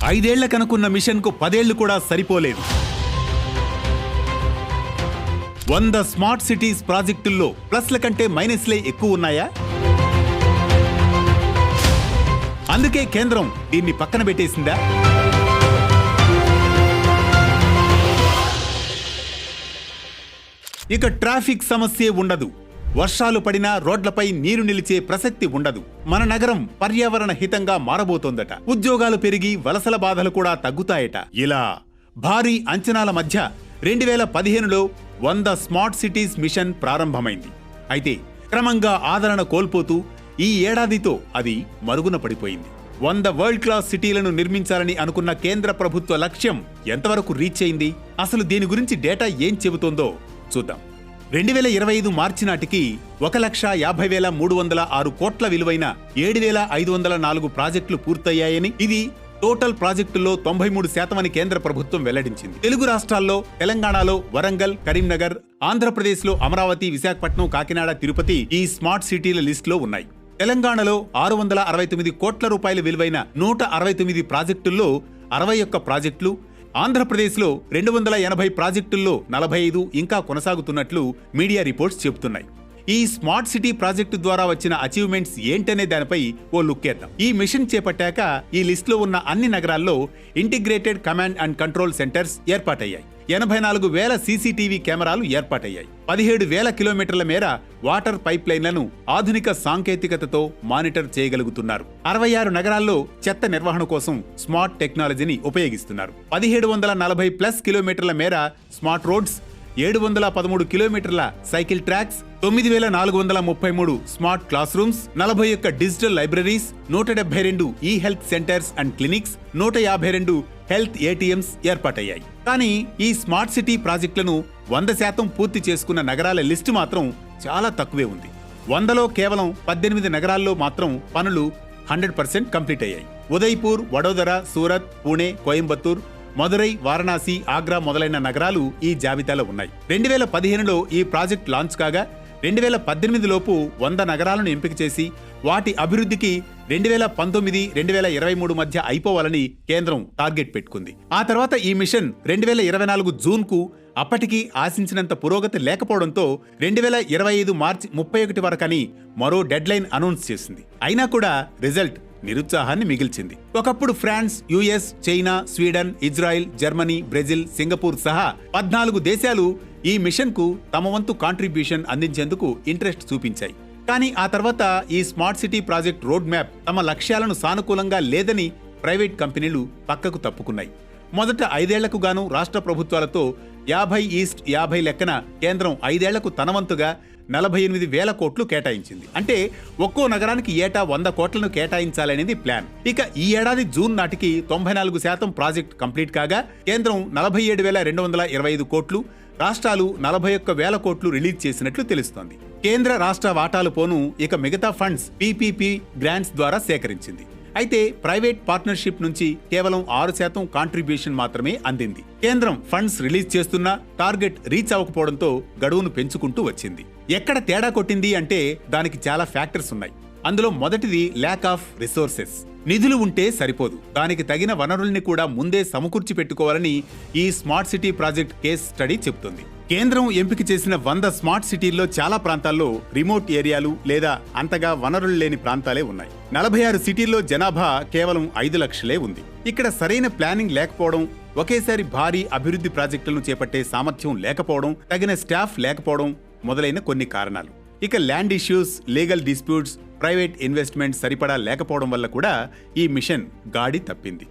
5 ఏళ్ల కనుకున్న మిషన్కు 10 ఏళ్లు కూడా సరిపోలేదు. 100 స్మార్ట్ సిటీస్ ప్రాజెక్టుల్లో ప్లస్ల కంటే మైనస్లే ఎక్కువ ఉన్నాయా? అందుకే కేంద్రం దీన్ని పక్కన పెట్టేసిందా? ఇక ట్రాఫిక్ సమస్యే ఉండదు. వర్షాలు పడినా రోడ్లపై నీరు నిలిచే ప్రసక్తి ఉండదు. మన నగరం పర్యావరణ హితంగా మారబోతోందట. ఉద్యోగాలు పెరిగి వలసల బాధలు కూడా తగ్గుతాయట. ఇలా భారీ అంచనాల మధ్య 2015లో 100 స్మార్ట్ సిటీస్ మిషన్ ప్రారంభమైంది. అయితే క్రమంగా ఆదరణ కోల్పోతూ ఈ ఏడాదితో అది మరుగున పడిపోయింది. 100 వరల్డ్ క్లాస్ సిటీలను నిర్మించాలని అనుకున్న కేంద్ర ప్రభుత్వ లక్ష్యం ఎంతవరకు రీచ్ అయింది? అసలు దీని గురించి డేటా ఏం చెబుతోందో చూద్దాం. 2025 మార్చి నాటికి 1,50,306 కోట్ల విలువైన 7,504 ప్రాజెక్టులు పూర్తయ్యాయని, ఇది టోటల్ ప్రాజెక్టుల్లో 93% అని కేంద్ర ప్రభుత్వం వెల్లడించింది. తెలుగు రాష్ట్రాల్లో తెలంగాణలో వరంగల్, కరీంనగర్, ఆంధ్రప్రదేశ్లో అమరావతి, విశాఖపట్నం, కాకినాడ, తిరుపతి ఈ స్మార్ట్ సిటీల లిస్టులో ఉన్నాయి. తెలంగాణలో 669 కోట్ల రూపాయల విలువైన 169 ప్రాజెక్టుల్లో 61 ప్రాజెక్టులు, ఆంధ్రప్రదేశ్లో 280 ప్రాజెక్టుల్లో 45 ఇంకా కొనసాగుతున్నట్లు మీడియా రిపోర్ట్స్ చెబుతున్నాయి. ఈ స్మార్ట్ సిటీ ప్రాజెక్టు ద్వారా వచ్చిన అచీవ్మెంట్స్ ఏంటనే దానిపై ఓ లుక్కేద్దాం. ఈ మిషన్ చేపట్టాక ఈ లిస్టులో ఉన్న అన్ని నగరాల్లో integrated command and control centres ఏర్పాటయ్యాయి. 84,000 సీసీటీవీ కెమెరాలు ఏర్పాటయ్యాయి. 17,000 కిలోమీటర్ల మేర వాటర్ పైప్ లైన్లను ఆధునిక సాంకేతికతతో మానిటర్ చేయగలుగుతున్నారు. 66 నగరాల్లో చెత్త నిర్వహణ కోసం స్మార్ట్ టెక్నాలజీని ఉపయోగిస్తున్నారు. 1740+ కిలోమీటర్ల మేర స్మార్ట్ రోడ్స్, 713 కిలోమీటర్ల cycle tracks, 9,433 smart classrooms, 41 digital libraries, 172 e health centres and clinics, 152 health ATMs ఏర్పాటయ్యాయి. కానీ ఈ స్మార్ట్ సిటీ ప్రాజెక్టులను 100% పూర్తి చేసుకున్న నగరాల లిస్టు మాత్రం చాలా తక్కువే ఉంది. 100లో కేవలం 18 నగరాల్లో మాత్రం పనులు 100% కంప్లీట్ అయ్యాయి. ఉదయ్పూర్, వడోదర, సూరత్, పూణే, కోయంబత్తూర్, మదురై, వారణాసి, ఆగ్రా మొదలైన నగరాలు ఈ జాబితాలో ఉన్నాయి. 2015లో ఈ ప్రాజెక్ట్ లాంచ్ కాగా 2018 లోపు 100 నగరాలను ఎంపిక చేసి వాటి అభివృద్ధికి 2019-2023 మధ్య అయిపోవాలని కేంద్రం టార్గెట్ పెట్టుకుంది. ఆ తర్వాత ఈ మిషన్ 2024 జూన్కు అప్పటికి ఆశించినంత పురోగతి లేకపోవడంతో 2025 మార్చి 31 వరకని మరో డెడ్ లైన్ అనౌన్స్ చేసింది. అయినా కూడా రిజల్ట్ నిరుత్సాహాన్ని మిగిల్చింది. ఒకప్పుడు France, US, China, Sweden, Israel, Germany, Brazil, Singapore సహా 14 దేశాలు ఈ మిషన్కు తమ వంతు కాంట్రిబ్యూషన్ అందించేందుకు ఇంట్రెస్ట్ చూపించాయి. కానీ ఆ తర్వాత ఈ smart city project road map తమ లక్ష్యాలను సానుకూలంగా లేదని ప్రైవేట్ కంపెనీలు పక్కకు తప్పుకున్నాయి. మొదట 5 ఏళ్లకు గాను రాష్ట్ర ప్రభుత్వాలతో 50/50 లెక్కన కేంద్రం 5 ఏళ్లకు తనవంతుగా 48,000 కోట్లు కేటాయించింది. అంటే ఒక్కో నగరానికి ఏటా 100 కోట్లను కేటాయించాలనేది ప్లాన్. ఇక ఈ ఏడాది జూన్ నాటికి 94% ప్రాజెక్ట్ కంప్లీట్ కాగా కేంద్రం 47,225 కోట్లు, రాష్ట్రాలు 41,000 కోట్లు రిలీజ్ చేసినట్లు తెలుస్తోంది. కేంద్ర రాష్ట్ర వాటాలు పోను ఇక మిగతా ఫండ్స్ పీపీపీ గ్రాంట్స్ ద్వారా సేకరించింది. అయితే ప్రైవేట్ పార్ట్నర్షిప్ నుంచి కేవలం 6% కాంట్రిబ్యూషన్ మాత్రమే అందింది. కేంద్రం ఫండ్స్ రిలీజ్ చేస్తున్నా టార్గెట్ రీచ్ అవ్వకపోవడంతో గడువును పెంచుకుంటూ వచ్చింది. ఎక్కడ తేడా కొట్టింది అంటే దానికి చాలా ఫ్యాక్టర్స్ ఉన్నాయి. అందులో మొదటిది ల్యాక్ ఆఫ్ రిసోర్సెస్. నిధులు ఉంటే సరిపోదు, దానికి తగిన వనరుల్ని కూడా ముందే సమకూర్చి పెట్టుకోవాలని ఈ smart city project case study చెబుతుంది. కేంద్రం ఎంపిక చేసిన 100 స్మార్ట్ సిటీల్లో చాలా ప్రాంతాల్లో రిమోట్ ఏరియాలు లేదా అంతగా వనరులు లేని ప్రాంతాలే ఉన్నాయి. 46 సిటీల్లో జనాభా కేవలం 5 లక్షలే ఉంది. ఇక్కడ సరైన ప్లానింగ్ లేకపోవడం, ఒకేసారి భారీ అభివృద్ధి ప్రాజెక్టులను చేపట్టే సామర్థ్యం లేకపోవడం, తగిన స్టాఫ్ లేకపోవడం మొదలైన కొన్ని కారణాలు. ఇక land issues, legal disputes, private investment సరిపడా లేకపోవడం వల్ల కూడా ఈ మిషన్ గాడి తప్పింది.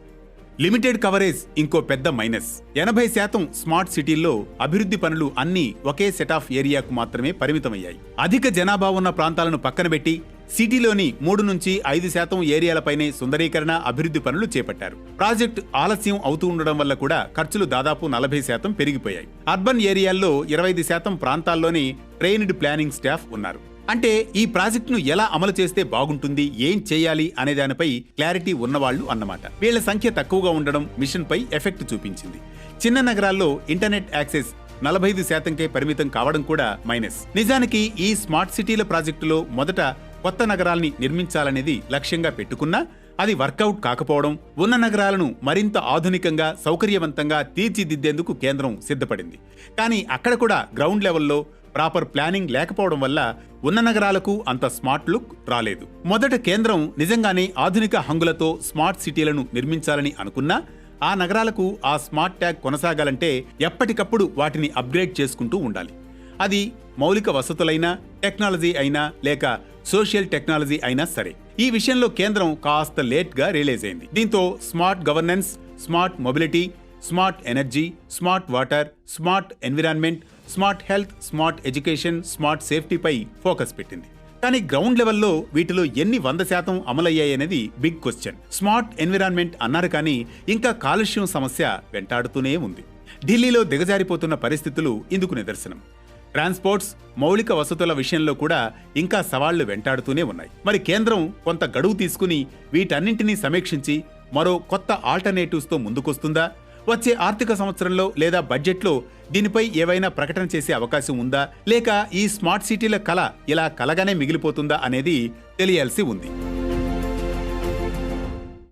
లిమిటెడ్ కవరేజ్ ఇంకో పెద్ద మైనస్. 80% స్మార్ట్ సిటీల్లో అభివృద్ధి పనులు అన్నీ ఒకే సెట్ ఆఫ్ ఏరియాకు మాత్రమే పరిమితమయ్యాయి. అధిక జనాభా ఉన్న ప్రాంతాలను పక్కనబెట్టి సిటీలోని 3-5% ఏరియాలపైనే సుందరీకరణ, అభివృద్ధి పనులు చేపట్టారు. ప్రాజెక్టు ఆలస్యం అవుతూ ఉండడం వల్ల కూడా ఖర్చులు దాదాపు 40% పెరిగిపోయాయి. అర్బన్ ఏరియాల్లో 25% ప్రాంతాల్లోనే ట్రైన్డ్ ప్లానింగ్ స్టాఫ్ ఉన్నారు. అంటే ఈ ప్రాజెక్టును ఎలా అమలు చేస్తే బాగుంటుంది, ఏం చేయాలి అనే దానిపై క్లారిటీ ఉన్నవాళ్లు అన్నమాట. వీళ్ల సంఖ్య తక్కువగా ఉండడం మిషన్ పై ఎఫెక్ట్ చూపించింది. చిన్న నగరాల్లో ఇంటర్నెట్ యాక్సెస్ 45%కే పరిమితం కావడం కూడా మైనస్. నిజానికి ఈ స్మార్ట్ సిటీల ప్రాజెక్టులో మొదట కొత్త నగరాల్ని నిర్మించాలనేది లక్ష్యంగా పెట్టుకున్నా అది వర్కౌట్ కాకపోవడం, ఉన్న నగరాలను మరింత ఆధునికంగా సౌకర్యవంతంగా తీర్చిదిద్దేందుకు కేంద్రం సిద్ధపడింది. కానీ అక్కడ కూడా గ్రౌండ్ లెవెల్లో ప్రాపర్ ప్లానింగ్ లేకపోవడం వల్ల ఉన్న నగరాలకు అంత స్మార్ట్ లుక్ రాలేదు. మొదట కేంద్రం నిజంగానే ఆధునిక హంగులతో స్మార్ట్ సిటీలను నిర్మించాలని అనుకున్నా ఆ నగరాలకు ఆ స్మార్ట్ ట్యాగ్ కొనసాగాలంటే ఎప్పటికప్పుడు వాటిని అప్గ్రేడ్ చేసుకుంటూ ఉండాలి. అది మౌలిక వసతులైనా, టెక్నాలజీ అయినా, లేక సోషల్ టెక్నాలజీ అయినా సరే. ఈ విషయంలో కేంద్రం కాస్త లేట్గా రియలైజ్ అయింది. దీంతో smart governance, smart mobility, smart energy, smart water, smart environment, smart health, smart ఎడ్యుకేషన్, స్మార్ట్ సేఫ్టీపై ఫోకస్ పెట్టింది. కానీ గ్రౌండ్ లెవెల్లో వీటిలో ఎన్ని 100% అమలయ్యాయనేది బిగ్ క్వశ్చన్. స్మార్ట్ ఎన్విరాన్మెంట్ అన్నారు కానీ ఇంకా కాలుష్యం సమస్య వెంటాడుతూనే ఉంది. ఢిల్లీలో దిగజారిపోతున్న పరిస్థితులు ఇందుకు నిదర్శనం. ట్రాన్స్పోర్ట్స్, మౌలిక వసతుల విషయంలో కూడా ఇంకా సవాళ్లు వెంటాడుతూనే ఉన్నాయి. మరి కేంద్రం కొంత గడువు తీసుకుని వీటన్నింటినీ సమీక్షించి మరో కొత్త ఆల్టర్నేటివ్స్తో ముందుకొస్తుందా? వచ్చే ఆర్థిక సంవత్సరంలో లేదా బడ్జెట్లో దీనిపై ఏవైనా ప్రకటన చేసే అవకాశం ఉందా? లేక ఈ స్మార్ట్ సిటీల కల ఇలా కలగానే మిగిలిపోతుందా అనేది తెలియాల్సి ఉంది.